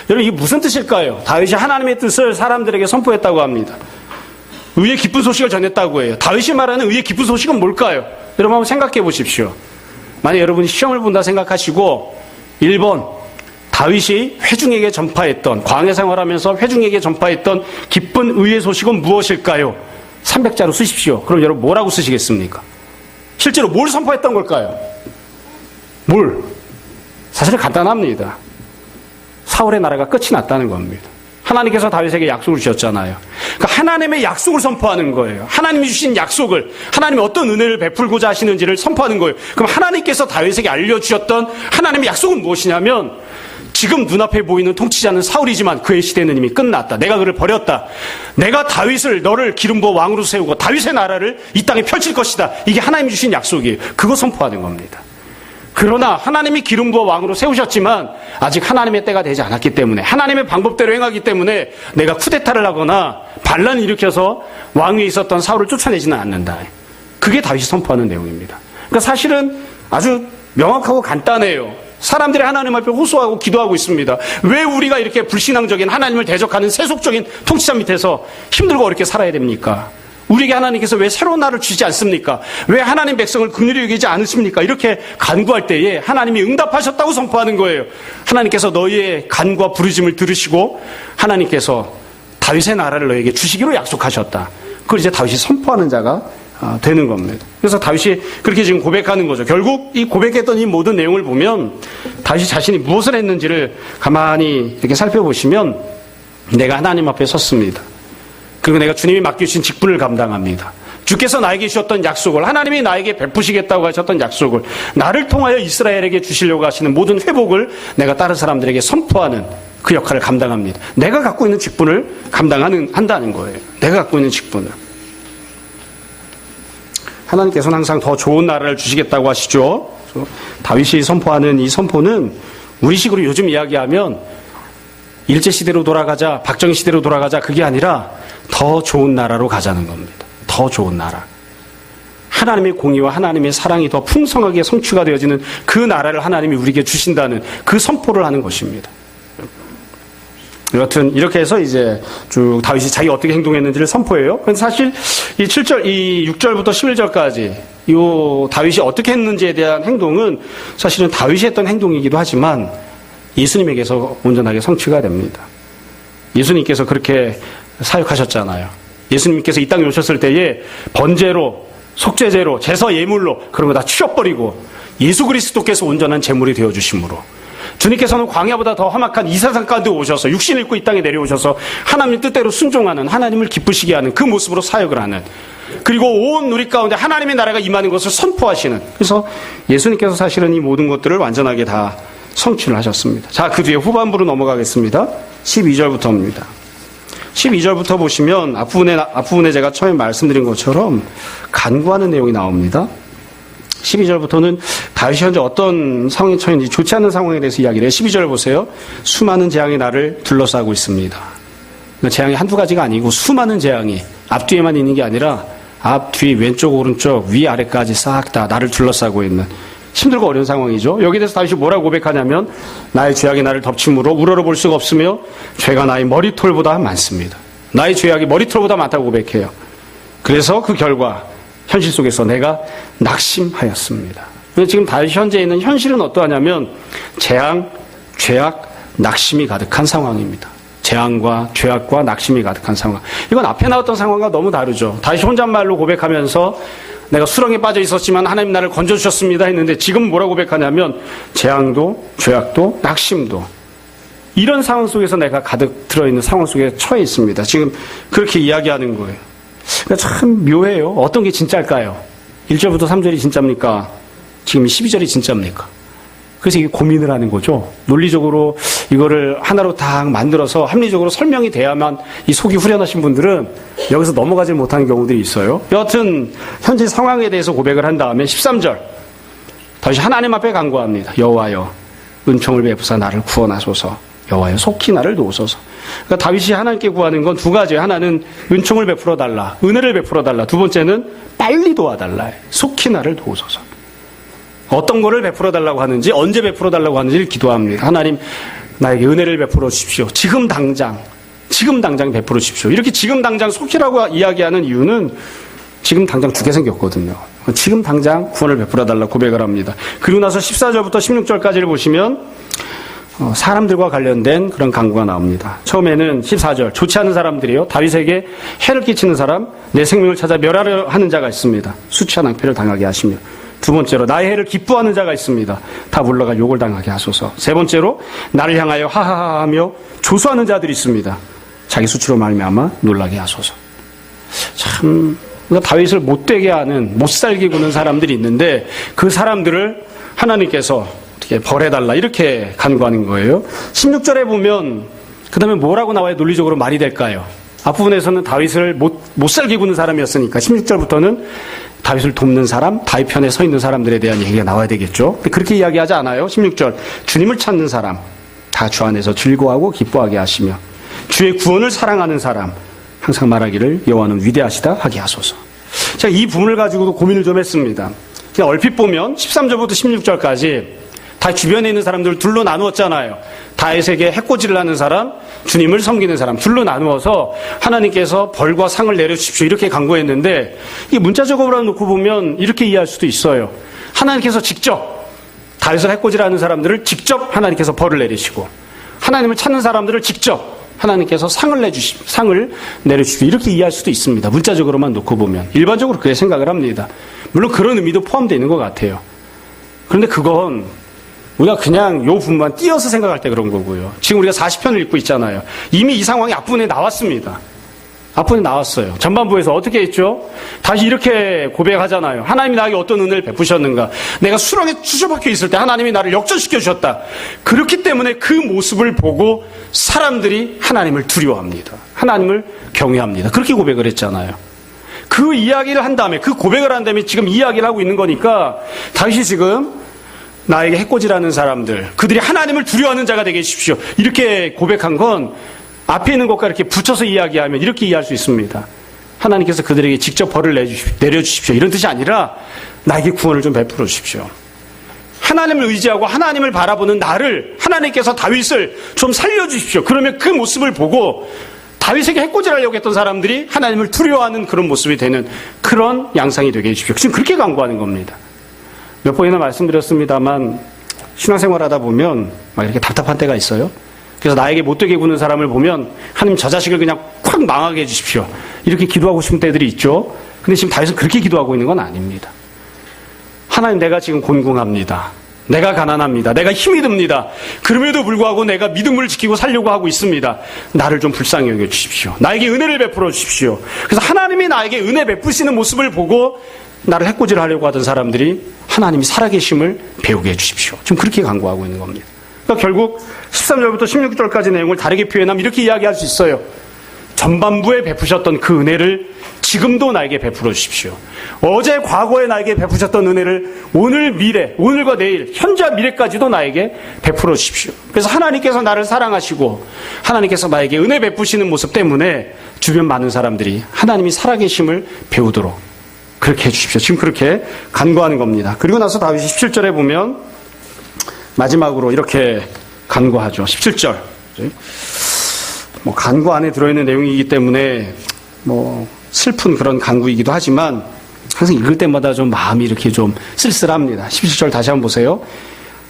여러분, 이게 무슨 뜻일까요? 다윗이 하나님의 뜻을 사람들에게 선포했다고 합니다. 의의 기쁜 소식을 전했다고 해요. 다윗이 말하는 의의 기쁜 소식은 뭘까요? 여러분 한번 생각해 보십시오. 만약 여러분이 시험을 본다 생각하시고 1번 다윗이 회중에게 전파했던, 광야 생활하면서 회중에게 전파했던 기쁜 의의 소식은 무엇일까요? 300자로 쓰십시오. 그럼 여러분 뭐라고 쓰시겠습니까? 실제로 뭘 선포했던 걸까요? 뭘? 사실 간단합니다. 사울의 나라가 끝이 났다는 겁니다. 하나님께서 다윗에게 약속을 주셨잖아요. 그러니까 하나님의 약속을 선포하는 거예요. 하나님이 주신 약속을, 하나님이 어떤 은혜를 베풀고자 하시는지를 선포하는 거예요. 그럼 하나님께서 다윗에게 알려주셨던 하나님의 약속은 무엇이냐면 지금 눈앞에 보이는 통치자는 사울이지만 그의 시대는 이미 끝났다. 내가 그를 버렸다. 내가 다윗을 너를 기름 부어 왕으로 세우고 다윗의 나라를 이 땅에 펼칠 것이다. 이게 하나님이 주신 약속이에요. 그거 선포하는 겁니다. 그러나 하나님이 기름 부어 왕으로 세우셨지만 아직 하나님의 때가 되지 않았기 때문에 하나님의 방법대로 행하기 때문에 내가 쿠데타를 하거나 반란을 일으켜서 왕위에 있었던 사울을 쫓아내지는 않는다. 그게 다윗이 선포하는 내용입니다. 그러니까 사실은 아주 명확하고 간단해요. 사람들이 하나님 앞에 호소하고 기도하고 있습니다. 왜 우리가 이렇게 불신앙적인 하나님을 대적하는 세속적인 통치자 밑에서 힘들고 어렵게 살아야 됩니까? 우리에게 하나님께서 왜 새로운 날을 주시지 않습니까? 왜 하나님 백성을 긍휼히 여기지 않으십니까? 이렇게 간구할 때에 하나님이 응답하셨다고 선포하는 거예요. 하나님께서 너희의 간구와 부르심을 들으시고 하나님께서 다윗의 나라를 너희에게 주시기로 약속하셨다. 그걸 이제 다윗이 선포하는 자가 되는 겁니다. 그래서 다윗이 그렇게 지금 고백하는 거죠. 결국 이 고백했던 이 모든 내용을 보면 다윗이 자신이 무엇을 했는지를 가만히 이렇게 살펴보시면 내가 하나님 앞에 섰습니다. 그리고 내가 주님이 맡겨주신 직분을 감당합니다. 주께서 나에게 주셨던 약속을, 하나님이 나에게 베푸시겠다고 하셨던 약속을, 나를 통하여 이스라엘에게 주시려고 하시는 모든 회복을 내가 다른 사람들에게 선포하는 그 역할을 감당합니다. 내가 갖고 있는 직분을 한다는 거예요. 내가 갖고 있는 직분을. 하나님께서는 항상 더 좋은 나라를 주시겠다고 하시죠. 다윗이 선포하는 이 선포는 우리식으로 요즘 이야기하면 일제시대로 돌아가자, 박정희시대로 돌아가자, 그게 아니라 더 좋은 나라로 가자는 겁니다. 더 좋은 나라. 하나님의 공의와 하나님의 사랑이 더 풍성하게 성취가 되어지는 그 나라를 하나님이 우리에게 주신다는 그 선포를 하는 것입니다. 여튼 이렇게 해서 이제 쭉 다윗이 자기가 어떻게 행동했는지를 선포해요. 근데 사실 이 7절, 이 6절부터 11절까지 이 다윗이 어떻게 했는지에 대한 행동은 사실은 다윗이 했던 행동이기도 하지만 예수님에게서 온전하게 성취가 됩니다. 예수님께서 그렇게 사역하셨잖아요. 예수님께서 이 땅에 오셨을 때에 번제로, 속죄제로, 제사 예물로 그런 거 다 치워버리고 예수 그리스도께서 온전한 제물이 되어주심으로 주님께서는 광야보다 더 험악한 이 세상 가운데 오셔서 육신을 입고 이 땅에 내려오셔서 하나님 뜻대로 순종하는, 하나님을 기쁘시게 하는 그 모습으로 사역을 하는, 그리고 온 우리 가운데 하나님의 나라가 임하는 것을 선포하시는, 그래서 예수님께서 사실은 이 모든 것들을 완전하게 다 성취를 하셨습니다. 자, 그 뒤에 후반부로 넘어가겠습니다. 12절부터입니다. 12절부터 보시면 앞부분에 제가 처음에 말씀드린 것처럼 간구하는 내용이 나옵니다. 12절부터는 다윗이 현재 어떤 상황에 처했는지, 좋지 않은 상황에 대해서 이야기를 해요. 12절 보세요. 수많은 재앙이 나를 둘러싸고 있습니다. 재앙이 한두 가지가 아니고 수많은 재앙이 앞뒤에만 있는 게 아니라 앞, 뒤, 왼쪽, 오른쪽, 위, 아래까지 싹 다 나를 둘러싸고 있는 힘들고 어려운 상황이죠. 여기에 대해서 다윗이 뭐라고 고백하냐면 나의 죄악이 나를 덮침으로 우러러볼 수가 없으며 죄가 나의 머리털보다 많습니다. 나의 죄악이 머리털보다 많다고 고백해요. 그래서 그 결과 현실 속에서 내가 낙심하였습니다. 지금 다윗이 현재 있는 현실은 어떠하냐면 재앙, 죄악, 낙심이 가득한 상황입니다. 재앙과 죄악과 낙심이 가득한 상황. 이건 앞에 나왔던 상황과 너무 다르죠. 다윗이 혼잣말로 고백하면서 내가 수렁에 빠져 있었지만 하나님 나를 건져주셨습니다 했는데 지금 뭐라고 고백하냐면 재앙도 죄악도 낙심도 이런 상황 속에서 내가 가득 들어있는 상황 속에 처해 있습니다. 지금 그렇게 이야기하는 거예요. 그러니까 참 묘해요. 어떤 게 진짜일까요? 1절부터 3절이 진짜입니까? 지금 12절이 진짜입니까? 그래서 이게 고민을 하는 거죠. 논리적으로 이거를 하나로 딱 만들어서 합리적으로 설명이 돼야만 이 속이 후련하신 분들은 여기서 넘어가지 못하는 경우들이 있어요. 여하튼 현재 상황에 대해서 고백을 한 다음에 13절 다시 하나님 앞에 간구합니다. 여호와여 은총을 베푸사 나를 구원하소서. 여호와여 속히 나를 도우소서. 그러니까 다윗이 하나님께 구하는 건 두 가지예요. 하나는 은총을 베풀어 달라, 은혜를 베풀어 달라. 두 번째는 빨리 도와달라, 속히 나를 도우소서. 어떤 거를 베풀어 달라고 하는지, 언제 베풀어 달라고 하는지를 기도합니다. 하나님 나에게 은혜를 베풀어 주십시오. 지금 당장 베풀어 주십시오. 이렇게 지금 당장 속히라고 이야기하는 이유는 지금 당장 두게 생겼거든요. 지금 당장 구원을 베풀어 달라고 고백을 합니다. 그리고 나서 14절부터 16절까지를 보시면 사람들과 관련된 그런 간구가 나옵니다. 처음에는 14절 좋지 않은 사람들이요, 다윗에게 해를 끼치는 사람, 내 생명을 찾아 멸하려 하는 자가 있습니다. 수치와 낭패를 당하게 하시며, 두 번째로 나의 해를 기뻐하는 자가 있습니다. 다 물러가 욕을 당하게 하소서. 세 번째로 나를 향하여 하하하하며 조소하는 자들이 있습니다. 자기 수치로 말미암아 놀라게 하소서. 참 다윗을 못되게 하는, 못살게 구는 사람들이 있는데 그 사람들을 하나님께서 어떻게 벌해달라 이렇게 간구하는 거예요. 16절에 보면 그 다음에 뭐라고 나와야 논리적으로 말이 될까요? 앞부분에서는 다윗을 못 살게 구는 사람이었으니까 16절부터는 다윗을 돕는 사람, 다윗 편에 서 있는 사람들에 대한 얘기가 나와야 되겠죠. 근데 그렇게 이야기하지 않아요. 16절 주님을 찾는 사람, 다 주 안에서 즐거워하고 기뻐하게 하시며 주의 구원을 사랑하는 사람, 항상 말하기를 여호와는 위대하시다 하게 하소서. 제가 이 부분을 가지고도 고민을 좀 했습니다. 그냥 얼핏 보면 13절부터 16절까지 다 주변에 있는 사람들을 둘로 나누었잖아요. 다윗에게 해코지를 하는 사람, 주님을 섬기는 사람 둘로 나누어서 하나님께서 벌과 상을 내려주십시오 이렇게 간구했는데 이게 문자적으로 놓고 보면 이렇게 이해할 수도 있어요. 하나님께서 직접 다윗을 해코지를 하는 사람들을 직접 하나님께서 벌을 내리시고 하나님을 찾는 사람들을 직접 하나님께서 상을 내려주시고 이렇게 이해할 수도 있습니다. 문자적으로만 놓고 보면 일반적으로 그렇게 생각을 합니다. 물론 그런 의미도 포함되어 있는 것 같아요. 그런데 그건 우리가 그냥 요 부분만 띄어서 생각할 때 그런 거고요. 지금 우리가 40편을 읽고 있잖아요. 이미 이 상황이 앞부분에 나왔습니다. 앞부분에 나왔어요. 전반부에서 어떻게 했죠? 다시 이렇게 고백하잖아요. 하나님이 나에게 어떤 은혜를 베푸셨는가. 내가 수렁에 추저박혀 있을 때 하나님이 나를 역전시켜 주셨다. 그렇기 때문에 그 모습을 보고 사람들이 하나님을 두려워합니다. 하나님을 경외합니다. 그렇게 고백을 했잖아요. 그 이야기를 한 다음에 그 고백을 한 다음에 지금 이야기를 하고 있는 거니까 다윗이 지금 나에게 해코지라는 사람들, 그들이 하나님을 두려워하는 자가 되게 해주십시오. 이렇게 고백한 건 앞에 있는 것과 이렇게 붙여서 이야기하면 이렇게 이해할 수 있습니다. 하나님께서 그들에게 직접 벌을 내려주십시오. 이런 뜻이 아니라 나에게 구원을 좀 베풀어 주십시오. 하나님을 의지하고 하나님을 바라보는 나를 하나님께서 다윗을 좀 살려주십시오. 그러면 그 모습을 보고 다윗에게 해코지하려고 했던 사람들이 하나님을 두려워하는 그런 모습이 되는 그런 양상이 되게 해주십시오. 지금 그렇게 간구하는 겁니다. 몇 번이나 말씀드렸습니다만 신앙생활 하다 보면 막 이렇게 답답한 때가 있어요. 그래서 나에게 못되게 구는 사람을 보면 하나님 저 자식을 그냥 콱 망하게 해주십시오. 이렇게 기도하고 싶은 때들이 있죠. 근데 지금 다윗은 그렇게 기도하고 있는 건 아닙니다. 하나님 내가 지금 곤궁합니다. 내가 가난합니다. 내가 힘이 듭니다. 그럼에도 불구하고 내가 믿음을 지키고 살려고 하고 있습니다. 나를 좀 불쌍히 여겨주십시오. 나에게 은혜를 베풀어 주십시오. 그래서 하나님이 나에게 은혜 베푸시는 모습을 보고 나를 해코지를 하려고 하던 사람들이 하나님이 살아계심을 배우게 해주십시오. 지금 그렇게 간구하고 있는 겁니다. 그러니까 결국 13절부터 16절까지 내용을 다르게 표현하면 이렇게 이야기할 수 있어요. 전반부에 베푸셨던 그 은혜를 지금도 나에게 베풀어 주십시오. 어제 과거에 나에게 베푸셨던 은혜를 오늘 미래, 오늘과 내일, 현재와 미래까지도 나에게 베풀어 주십시오. 그래서 하나님께서 나를 사랑하시고 하나님께서 나에게 은혜 베푸시는 모습 때문에 주변 많은 사람들이 하나님이 살아계심을 배우도록 그렇게 해주십시오. 지금 그렇게 간구하는 겁니다. 그리고 나서 다윗이 17절에 보면 마지막으로 이렇게 간구하죠. 17절. 간구 안에 들어있는 내용이기 때문에 슬픈 그런 간구이기도 하지만 항상 읽을 때마다 좀 마음이 이렇게 좀 쓸쓸합니다. 17절 다시 한번 보세요.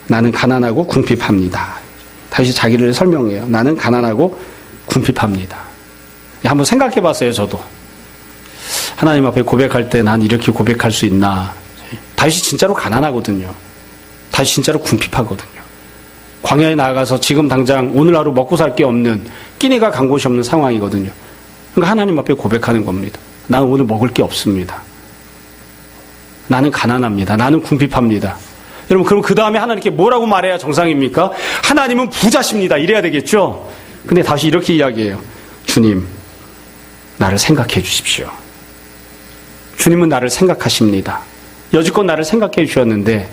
나는 가난하고 궁핍합니다. 다윗이 자기를 설명해요. 나는 가난하고 궁핍합니다. 한번 생각해 봤어요, 저도. 하나님 앞에 고백할 때 난 이렇게 고백할 수 있나. 다윗이 진짜로 가난하거든요. 다윗이 진짜로 궁핍하거든요. 광야에 나아가서 지금 당장 오늘 하루 먹고 살 게 없는 끼니가 간 곳이 없는 상황이거든요. 그러니까 하나님 앞에 고백하는 겁니다. 나는 오늘 먹을 게 없습니다. 나는 가난합니다. 나는 궁핍합니다. 여러분 그럼 그 다음에 하나님께 뭐라고 말해야 정상입니까? 하나님은 부자십니다. 이래야 되겠죠? 근데 다시 이렇게 이야기해요. 주님, 나를 생각해 주십시오. 주님은 나를 생각하십니다. 여지껏 나를 생각해 주셨는데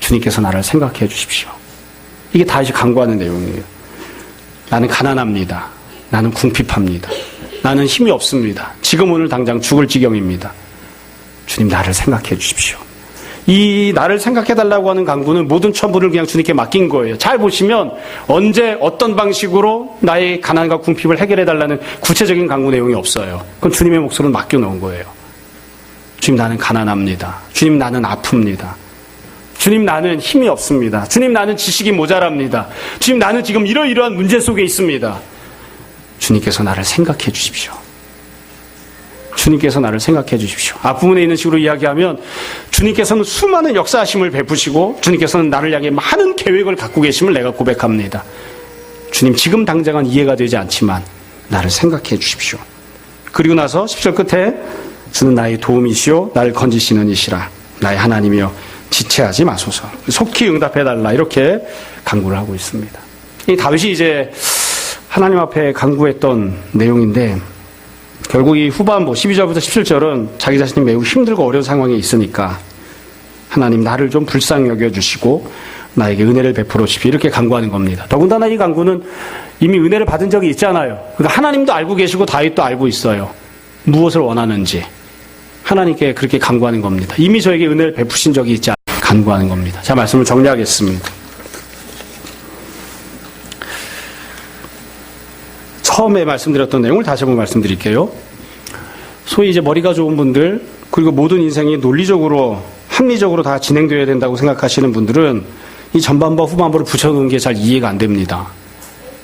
주님께서 나를 생각해 주십시오. 이게 다윗이 간구하는 내용이에요. 나는 가난합니다. 나는 궁핍합니다. 나는 힘이 없습니다. 지금 오늘 당장 죽을 지경입니다. 주님 나를 생각해 주십시오. 이 나를 생각해 달라고 하는 간구는 모든 천부를 그냥 주님께 맡긴 거예요. 잘 보시면 언제 어떤 방식으로 나의 가난과 궁핍을 해결해 달라는 구체적인 간구 내용이 없어요. 그건 주님의 몫으로 맡겨놓은 거예요. 주님 나는 가난합니다. 주님 나는 아픕니다. 주님 나는 힘이 없습니다. 주님 나는 지식이 모자랍니다. 주님 나는 지금 이러이러한 문제 속에 있습니다. 주님께서 나를 생각해 주십시오. 주님께서 나를 생각해 주십시오. 앞부분에 있는 식으로 이야기하면 주님께서는 수많은 역사하심을 베푸시고 주님께서는 나를 향해 많은 계획을 갖고 계심을 내가 고백합니다. 주님 지금 당장은 이해가 되지 않지만 나를 생각해 주십시오. 그리고 나서 10절 끝에 주는 나의 도움이시오 나를 건지시는 이시라 나의 하나님이여 지체하지 마소서. 속히 응답해달라. 이렇게 간구를 하고 있습니다. 이 다윗이 이제 하나님 앞에 간구했던 내용인데, 결국 이 후반부 12절부터 17절은 자기 자신이 매우 힘들고 어려운 상황에 있으니까 하나님 나를 좀 불쌍히 여겨주시고 나에게 은혜를 베풀어 주십시오. 이렇게 간구하는 겁니다. 더군다나 이 간구는 이미 은혜를 받은 적이 있잖아요. 그러니까 하나님도 알고 계시고 다윗도 알고 있어요. 무엇을 원하는지. 하나님께 그렇게 간구하는 겁니다. 이미 저에게 은혜를 베푸신 적이 있지 않아 간구하는 겁니다. 자, 말씀을 정리하겠습니다. 처음에 말씀드렸던 내용을 다시 한번 말씀드릴게요. 소위 이제 머리가 좋은 분들, 그리고 모든 인생이 논리적으로, 합리적으로 다 진행되어야 된다고 생각하시는 분들은 이 전반부와 후반부를 붙여놓은 게 잘 이해가 안 됩니다.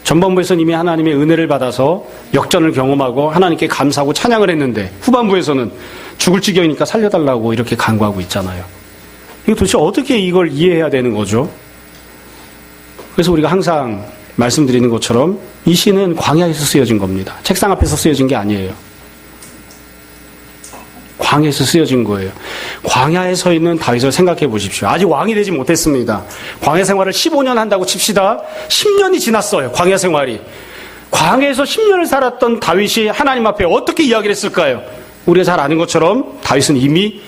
전반부에서는 이미 하나님의 은혜를 받아서 역전을 경험하고 하나님께 감사하고 찬양을 했는데, 후반부에서는 죽을 지경이니까 살려달라고 이렇게 간구하고 있잖아요. 이거 도대체 어떻게 이걸 이해해야 되는 거죠? 그래서 우리가 항상 말씀드리는 것처럼 이 시는 광야에서 쓰여진 겁니다. 책상 앞에서 쓰여진 게 아니에요. 광야에서 쓰여진 거예요. 광야에 서 있는 다윗을 생각해 보십시오. 아직 왕이 되지 못했습니다. 광야 생활을 15년 한다고 칩시다. 10년이 지났어요. 광야 생활이. 광야에서 10년을 살았던 다윗이 하나님 앞에 어떻게 이야기를 했을까요? 우리가 잘 아는 것처럼 다윗은 이미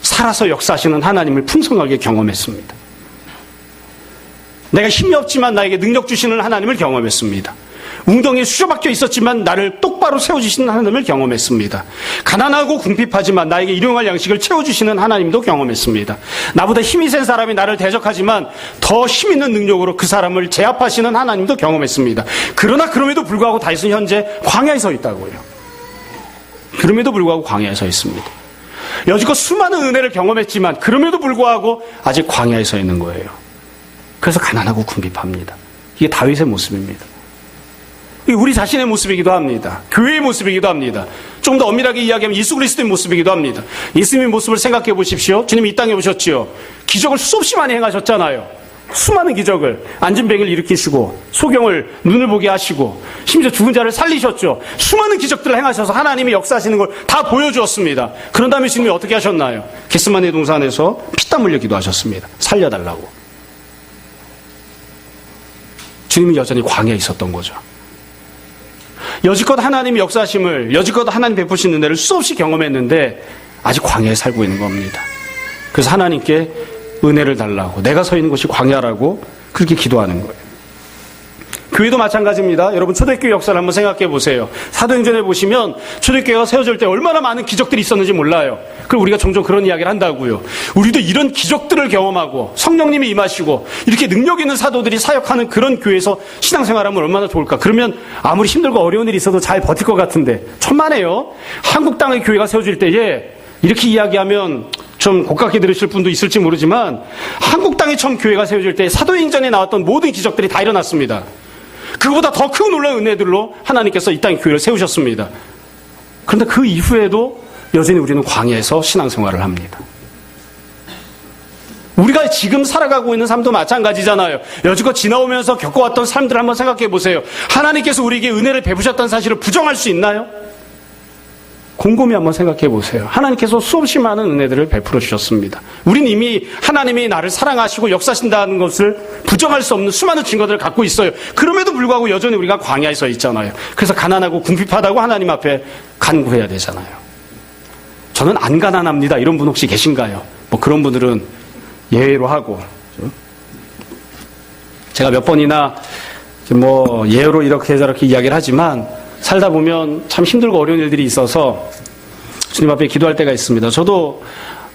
살아서 역사하시는 하나님을 풍성하게 경험했습니다. 내가 힘이 없지만 나에게 능력 주시는 하나님을 경험했습니다. 웅덩이에 수저박혀 있었지만 나를 똑바로 세워주시는 하나님을 경험했습니다. 가난하고 궁핍하지만 나에게 일용할 양식을 채워주시는 하나님도 경험했습니다. 나보다 힘이 센 사람이 나를 대적하지만 더 힘 있는 능력으로 그 사람을 제압하시는 하나님도 경험했습니다. 그러나 그럼에도 불구하고 다윗은 현재 광야에 서 있다고요. 그럼에도 불구하고 광야에 서 있습니다. 여지껏 수많은 은혜를 경험했지만 그럼에도 불구하고 아직 광야에 서 있는 거예요. 그래서 가난하고 궁핍합니다. 이게 다윗의 모습입니다. 이게 우리 자신의 모습이기도 합니다. 교회의 모습이기도 합니다. 좀 더 엄밀하게 이야기하면 예수 그리스도의 모습이기도 합니다. 예수님의 모습을 생각해 보십시오. 주님이 이 땅에 오셨지요. 기적을 수없이 많이 행하셨잖아요. 수많은 기적을, 안진뱅이를 일으키시고 소경을 눈을 보게 하시고 심지어 죽은 자를 살리셨죠. 수많은 기적들을 행하셔서 하나님이 역사하시는 걸 다 보여주었습니다. 그런 다음에 주님이 어떻게 하셨나요? 겟세마네 동산에서 피땀 흘려 기도하셨습니다. 살려달라고. 주님이 여전히 광야에 있었던 거죠. 여지껏 하나님의 역사하심을, 여지껏 하나님 베푸신 은혜를 수없이 경험했는데 아직 광야에 살고 있는 겁니다. 그래서 하나님께 은혜를 달라고, 내가 서 있는 곳이 광야라고 그렇게 기도하는 거예요. 교회도 마찬가지입니다. 여러분 초대교회 역사를 한번 생각해 보세요. 사도행전에 보시면 초대교회가 세워질 때 얼마나 많은 기적들이 있었는지 몰라요. 그럼 우리가 종종 그런 이야기를 한다고요. 우리도 이런 기적들을 경험하고 성령님이 임하시고 이렇게 능력 있는 사도들이 사역하는 그런 교회에서 신앙생활하면 얼마나 좋을까. 그러면 아무리 힘들고 어려운 일이 있어도 잘 버틸 것 같은데 천만에요. 한국 땅의 교회가 세워질 때에 이렇게 이야기하면 좀 고깝게 들으실 분도 있을지 모르지만 한국 땅에 처음 교회가 세워질 때 사도행전에 나왔던 모든 기적들이 다 일어났습니다. 그보다 더 큰 놀라운 은혜들로 하나님께서 이 땅에 교회를 세우셨습니다. 그런데 그 이후에도 여전히 우리는 광야에서 신앙생활을 합니다. 우리가 지금 살아가고 있는 삶도 마찬가지잖아요. 여지껏 지나오면서 겪어왔던 삶들을 한번 생각해 보세요. 하나님께서 우리에게 은혜를 베푸셨다는 사실을 부정할 수 있나요? 곰곰이 한번 생각해 보세요. 하나님께서 수없이 많은 은혜들을 베풀어 주셨습니다. 우린 이미 하나님이 나를 사랑하시고 역사하신다는 것을 부정할 수 없는 수많은 증거들을 갖고 있어요. 그럼에도 불구하고 여전히 우리가 광야에 서 있잖아요. 그래서 가난하고 궁핍하다고 하나님 앞에 간구해야 되잖아요. 저는 안 가난합니다. 이런 분 혹시 계신가요? 뭐 그런 분들은 예외로 하고, 제가 몇 번이나 뭐 예외로 이렇게 저렇게 이야기를 하지만 살다 보면 참 힘들고 어려운 일들이 있어서 주님 앞에 기도할 때가 있습니다. 저도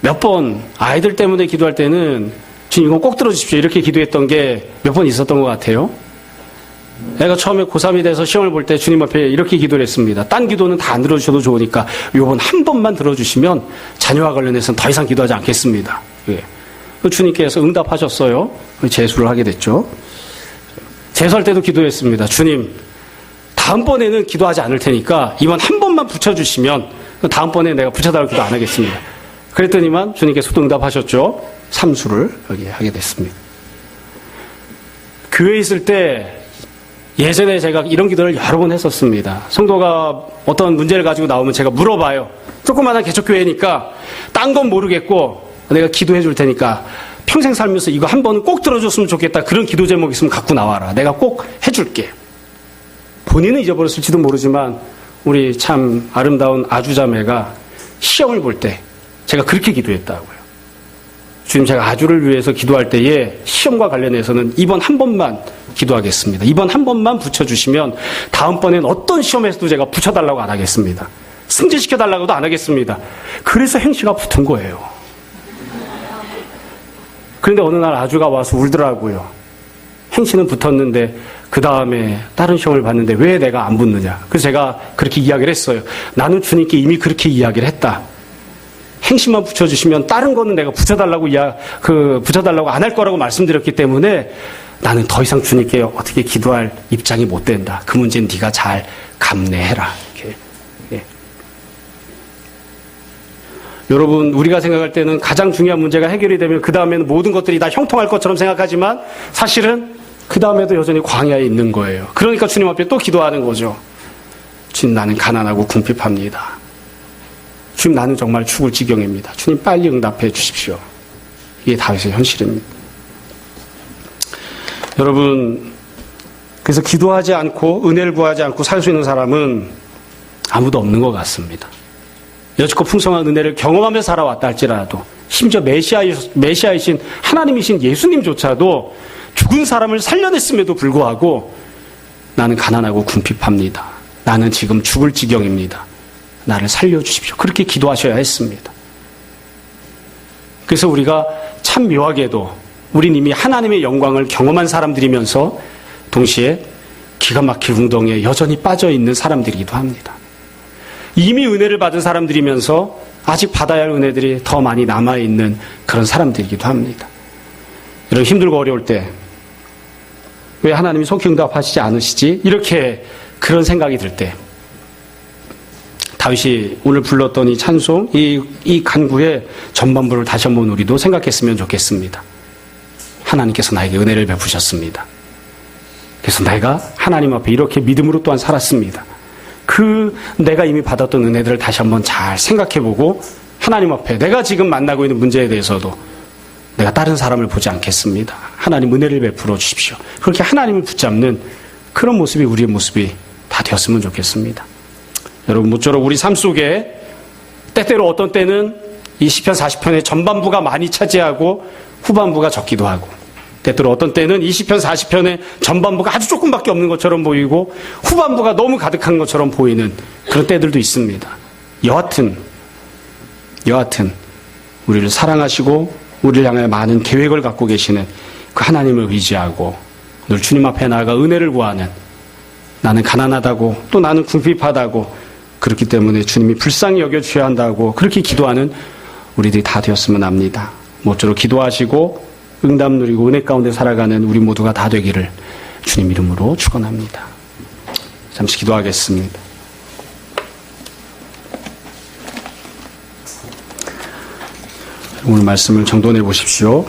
몇 번 아이들 때문에 기도할 때는 주님 이건 꼭 들어주십시오 이렇게 기도했던 게 몇 번 있었던 것 같아요. 애가 처음에 고3이 돼서 시험을 볼 때 주님 앞에 이렇게 기도를 했습니다. 딴 기도는 다 안 들어주셔도 좋으니까 요번 한 번만 들어주시면 자녀와 관련해서는 더 이상 기도하지 않겠습니다. 예. 주님께서 응답하셨어요. 재수를 하게 됐죠. 재수할 때도 기도했습니다. 주님, 다음번에는 기도하지 않을 테니까 이번 한 번만 붙여주시면 다음번에 내가 붙여달라고 기도 안 하겠습니다. 그랬더니만 주님께서 응답하셨죠. 삼수를 여기 하게 됐습니다. 교회에 있을 때 예전에 제가 이런 기도를 여러 번 했었습니다. 성도가 어떤 문제를 가지고 나오면 제가 물어봐요. 조그마한 개척교회니까 딴 건 모르겠고 내가 기도해 줄 테니까 평생 살면서 이거 한 번은 꼭 들어줬으면 좋겠다. 그런 기도 제목 있으면 갖고 나와라. 내가 꼭 해줄게. 본인은 잊어버렸을지도 모르지만 우리 참 아름다운 아주자매가 시험을 볼 때 제가 그렇게 기도했다고요. 주님, 제가 아주를 위해서 기도할 때에 시험과 관련해서는 이번 한 번만 기도하겠습니다. 이번 한 번만 붙여주시면 다음번엔 어떤 시험에서도 제가 붙여달라고 안 하겠습니다. 승진시켜달라고도 안 하겠습니다. 그래서 행시가 붙은 거예요. 그런데 어느 날 아주가 와서 울더라고요. 행시는 붙었는데 그 다음에 다른 시험을 봤는데 왜 내가 안 붙느냐. 그래서 제가 그렇게 이야기를 했어요. 나는 주님께 이미 그렇게 이야기를 했다. 행시만 붙여주시면 다른 거는 내가 붙여달라고 안 할 거라고 말씀드렸기 때문에 나는 더 이상 주님께 어떻게 기도할 입장이 못 된다. 그 문제는 네가 잘 감내해라. 이렇게. 예. 여러분, 우리가 생각할 때는 가장 중요한 문제가 해결이 되면 그 다음에는 모든 것들이 다 형통할 것처럼 생각하지만 사실은 그 다음에도 여전히 광야에 있는 거예요. 그러니까 주님 앞에 또 기도하는 거죠. 주님, 나는 가난하고 궁핍합니다. 주님, 나는 정말 죽을 지경입니다. 주님, 빨리 응답해 주십시오. 이게 다윗의 현실입니다. 여러분, 그래서 기도하지 않고 은혜를 구하지 않고 살 수 있는 사람은 아무도 없는 것 같습니다. 여지껏 풍성한 은혜를 경험하며 살아왔다 할지라도 심지어 메시아이신 하나님이신 예수님조차도 죽은 사람을 살려냈음에도 불구하고 나는 가난하고 궁핍합니다. 나는 지금 죽을 지경입니다. 나를 살려주십시오. 그렇게 기도하셔야 했습니다. 그래서 우리가 참 묘하게도 우린 이미 하나님의 영광을 경험한 사람들이면서 동시에 기가 막힐 웅덩이에 여전히 빠져있는 사람들이기도 합니다. 이미 은혜를 받은 사람들이면서 아직 받아야 할 은혜들이 더 많이 남아있는 그런 사람들이기도 합니다. 여러분, 힘들고 어려울 때 왜 하나님이 속히 응답하시지 않으시지? 이렇게 그런 생각이 들 때 다윗이 오늘 불렀던 이 찬송, 이 간구의 전반부를 다시 한번 우리도 생각했으면 좋겠습니다. 하나님께서 나에게 은혜를 베푸셨습니다. 그래서 내가 하나님 앞에 이렇게 믿음으로 또한 살았습니다. 내가 이미 받았던 은혜들을 다시 한번 잘 생각해보고 하나님 앞에 내가 지금 만나고 있는 문제에 대해서도 내가 다른 사람을 보지 않겠습니다. 하나님 은혜를 베풀어 주십시오. 그렇게 하나님을 붙잡는 그런 모습이 우리의 모습이 다 되었으면 좋겠습니다. 여러분, 모쪼록 우리 삶 속에 때때로 어떤 때는 이 시편 40편의 전반부가 많이 차지하고 후반부가 적기도 하고 때때로 어떤 때는 이 시편 40편의 전반부가 아주 조금밖에 없는 것처럼 보이고 후반부가 너무 가득한 것처럼 보이는 그런 때들도 있습니다. 여하튼 우리를 사랑하시고 우리를 향해 많은 계획을 갖고 계시는 그 하나님을 의지하고 늘 주님 앞에 나아가 은혜를 구하는, 나는 가난하다고 또 나는 궁핍하다고 그렇기 때문에 주님이 불쌍히 여겨주셔야 한다고 그렇게 기도하는 우리들이 다 되었으면 합니다. 모쪼록 기도하시고 응답 누리고 은혜 가운데 살아가는 우리 모두가 다 되기를 주님 이름으로 축원합니다. 잠시 기도하겠습니다. 오늘 말씀을 정돈해 보십시오.